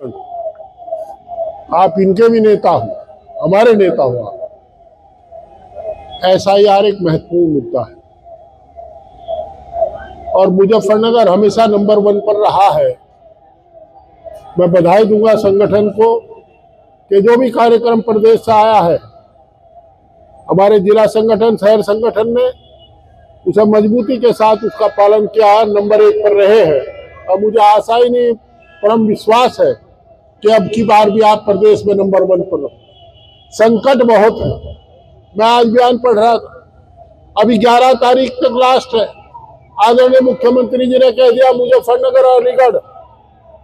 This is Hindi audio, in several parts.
आप इनके भी नेता हो, हमारे नेता हो आप। SIR एक महत्वपूर्ण मुद्दा है और मुजफ्फरनगर हमेशा नंबर 1 पर रहा है। मैं बधाई दूंगा संगठन को कि जो भी कार्यक्रम प्रदेश से आया है, हमारे जिला संगठन, शहर संगठन ने उसे मजबूती के साथ उसका पालन किया, नंबर 1 पर रहे हैं। और मुझे आशा ही नहीं, परम विश्वास है कि अब की बार भी आप प्रदेश में नंबर 1 पर रहो। संकट बहुत है। मैं आज बयान पढ़ रहा था, अभी 11 तारीख तक लास्ट है। आदरणीय मुख्यमंत्री जी ने कह दिया मुजफ्फरनगर और अलीगढ़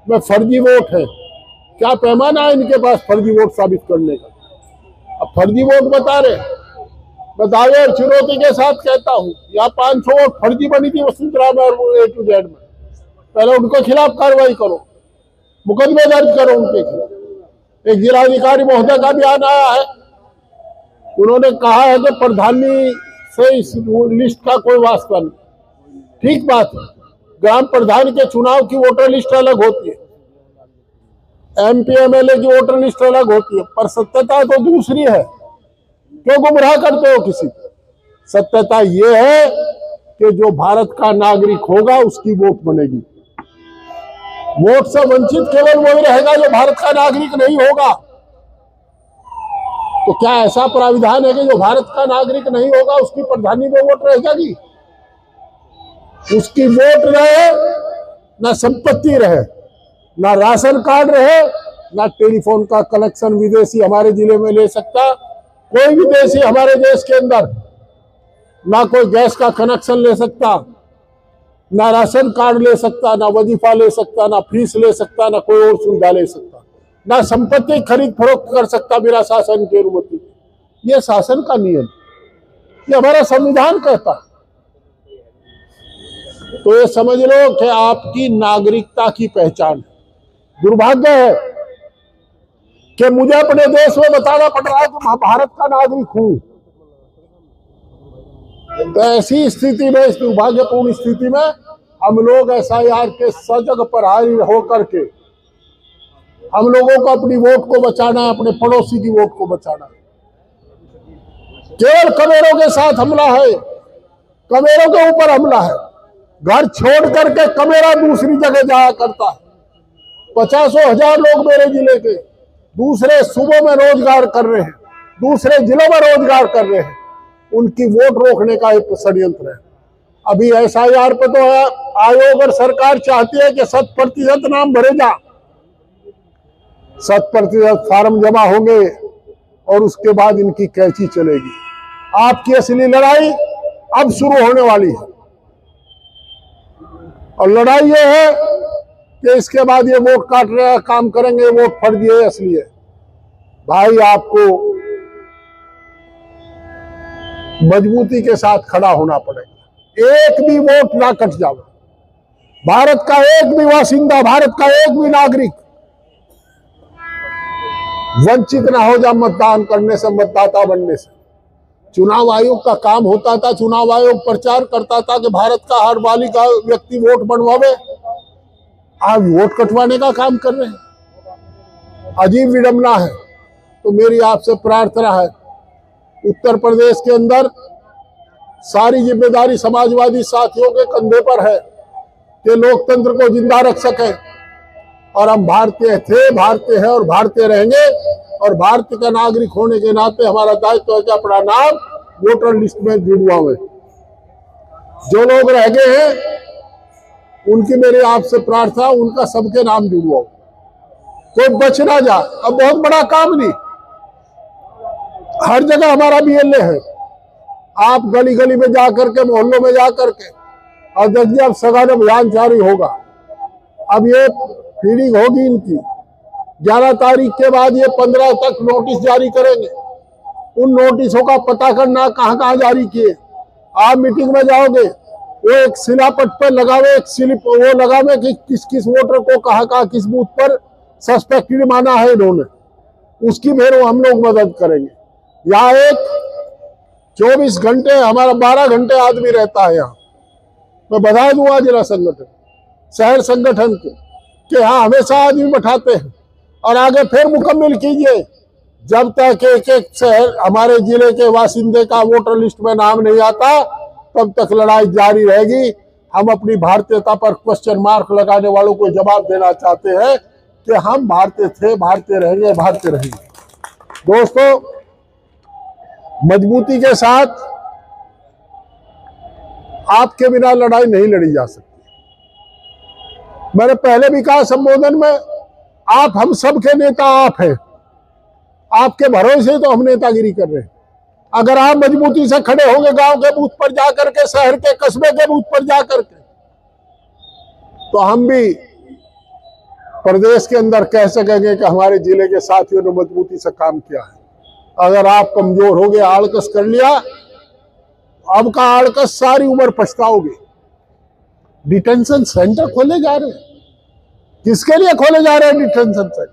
में फर्जी वोट है। क्या पैमाना है इनके पास फर्जी वोट साबित करने का? अब फर्जी वोट बता रहे। मैं दावे और चुनौती के साथ कहता हूं, यहाँ 500 वोट फर्जी बनी थी वसुंधरा में और A to Z में। पहले उनके खिलाफ कार्रवाई करो, मुकदमे दर्ज करो उनके खिलाफ। एक जिलाधिकारी महोदय का बयान आया है, उन्होंने कहा है कि प्रधानी से इस लिस्ट का कोई वास्ता नहीं। ठीक बात है, ग्राम प्रधान के चुनाव की वोटर लिस्ट अलग होती है, MP MLA की वोटर लिस्ट अलग होती है, पर सत्यता तो दूसरी है। क्यों गुमराह करते हो किसी को? सत्यता यह है कि जो भारत का नागरिक होगा उसकी वोट बनेगी। वोट से वंचित केवल वही रहेगा जो भारत का नागरिक नहीं होगा। तो क्या ऐसा प्राविधान है कि जो भारत का नागरिक नहीं होगा उसकी प्रधानी में वोट रह जाएगी? उसकी वोट रहे, ना संपत्ति रहे, ना राशन कार्ड रहे, ना टेलीफोन का कनेक्शन विदेशी हमारे जिले में ले सकता, कोई विदेशी हमारे देश के अंदर ना कोई गैस का कनेक्शन ले सकता, ना राशन कार्ड ले सकता, ना वजीफा ले सकता, ना फीस ले सकता, ना कोई और सुविधा ले सकता, ना संपत्ति खरीद फरोख्त कर सकता बिना शासन की अनुमति। यह शासन का नियम, ये हमारा संविधान कहता है। तो ये समझ लो कि आपकी नागरिकता की पहचान है। दुर्भाग्य है कि मुझे अपने देश में बताना पड़ रहा है कि मैं भारत का नागरिक हूं। तो ऐसी स्थिति में, इस दुर्भाग्यपूर्ण स्थिति में हम लोग SIR के सजग प्रहरी होकर के हम लोगों को अपनी वोट को बचाना है, अपने पड़ोसी की वोट को बचाना है। केवल कमेरों के साथ हमला है, कमेरों के ऊपर हमला है। घर छोड़ करके कमेरा दूसरी जगह जाया करता है। 50,000 लोग मेरे जिले के दूसरे सूबों में रोजगार कर रहे हैं, दूसरे जिलों में रोजगार कर रहे हैं, उनकी वोट रोकने का एक षड्यंत्र है। अभी SIR पे तो आयोग और सरकार चाहती है कि 100% नाम भरे जा, 100% फार्म जमा होंगे और उसके बाद इनकी कैंची चलेगी। आपकी असली लड़ाई अब शुरू होने वाली है और लड़ाई ये है कि इसके बाद ये वोट काट रहे काम करेंगे, वोट फर्जी है असली है। भाई आपको मजबूती के साथ खड़ा होना पड़ेगा। एक भी वोट ना कट जाए, भारत का एक भी बासिंदा, भारत का एक भी नागरिक वंचित ना हो जाए मतदान करने से, मतदाता बनने से। चुनाव आयोग का काम होता था, चुनाव आयोग प्रचार करता था कि भारत का हर बालिका व्यक्ति वोट बनवावे। आज वोट कटवाने का काम कर रहे हैं। अजीब विडंबना है। तो मेरी आपसे प्रार्थना है, उत्तर प्रदेश के अंदर सारी जिम्मेदारी समाजवादी साथियों के कंधे पर है कि लोकतंत्र को जिंदा रख सके। और हम भारतीय थे, भारतीय हैं और भारतीय रहेंगे। और भारत का नागरिक होने के नाते हमारा दायित्व है कि अपना नाम वोटर लिस्ट में जुड़वावे। जो लोग रह गए हैं उनकी मेरी आपसे प्रार्थना, उनका सबके नाम जुड़वाओ, कोई बच ना जा। अब बहुत बड़ा काम नहीं, हर जगह हमारा BLA है। आप गली गली में जाकर के, मोहल्लों में जाकर के, और देखिए अब सघन अभियान जारी होगा। अब ये फीडिंग होगी इनकी। 11 तारीख के बाद ये 15 तक नोटिस जारी करेंगे। उन नोटिसों का पता करना कहाँ कहाँ जारी किए। आप मीटिंग में जाओगे, वो एक शिलापट पर लगावे, एक स्लिप वो लगावे कि किस किस वोटर को कहाँ कहाँ किस बूथ पर सस्पेक्टेड माना है इन्होंने, उसकी फिर हम लोग मदद करेंगे। यहाँ एक 24 घंटे, हमारा 12 घंटे आदमी रहता है यहाँ। मैं बधाई दूंगा जिला संगठन, शहर संगठन को कि यहाँ हमेशा आदमी बैठाते हैं। और आगे फिर मुकम्मल कीजिए। जब तक एक एक शहर हमारे जिले के बासिंदे का वोटर लिस्ट में नाम नहीं आता, तब तक लड़ाई जारी रहेगी। हम अपनी भारतीयता पर क्वेश्चन मार्क लगाने वालों को जवाब देना चाहते हैं कि हम भारतीय थे, भारतीय रहेंगे, भारतीय रहेंगे। दोस्तों, मजबूती के साथ आपके बिना लड़ाई नहीं लड़ी जा सकती। मैंने पहले भी कहा संबोधन में, आप हम सब के नेता आप हैं। आपके भरोसे तो हम नेतागिरी कर रहे हैं। अगर आप मजबूती से खड़े होंगे गांव के बूथ पर जाकर के, शहर के कस्बे के बूथ पर जाकर के, तो हम भी प्रदेश के अंदर कह सकेंगे कि हमारे जिले के साथियों ने मजबूती से काम किया है। अगर आप कमजोर हो गए, आड़कस कर लिया, अब का आड़कस सारी उम्र पछताओगे। डिटेंशन सेंटर खोले जा रहे हैं, किसके लिए खोले जा रहे हैं डिटेंशन सेंटर?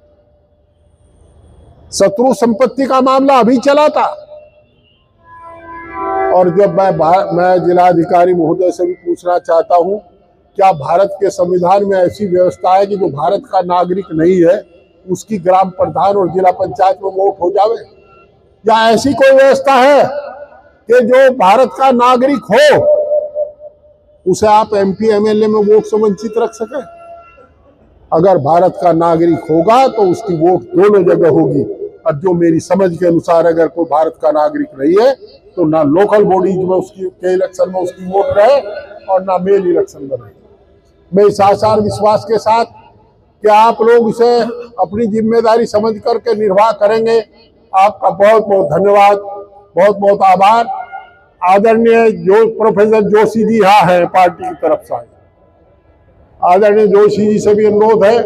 शत्रु संपत्ति का मामला अभी चला था, और जब मैं जिलाधिकारी महोदय से भी पूछना चाहता हूं, क्या भारत के संविधान में ऐसी व्यवस्था है कि जो भारत का नागरिक नहीं है उसकी ग्राम प्रधान और जिला पंचायत में वोट हो जावे? या ऐसी कोई व्यवस्था है कि जो भारत का नागरिक हो उसे आप एमपी एमएलए में वोट से वंचित रख सके? अगर भारत का नागरिक होगा तो उसकी वोट दोनों जगह होगी। और जो मेरी समझ के अनुसार अगर कोई भारत का नागरिक नहीं है तो ना लोकल बॉडीज में उसकी के इलेक्शन में उसकी वोट रहे और ना मेल इलेक्शन में रहे। मैं इस आसार विश्वास के साथ कि आप लोग इसे अपनी जिम्मेदारी समझ करके निर्वाह करेंगे। आपका बहुत बहुत धन्यवाद, बहुत बहुत आभार। आदरणीय जो प्रोफेसर जोशी जी यहाँ है पार्टी की तरफ से, आदरणीय जोशी जी से भी अनुरोध है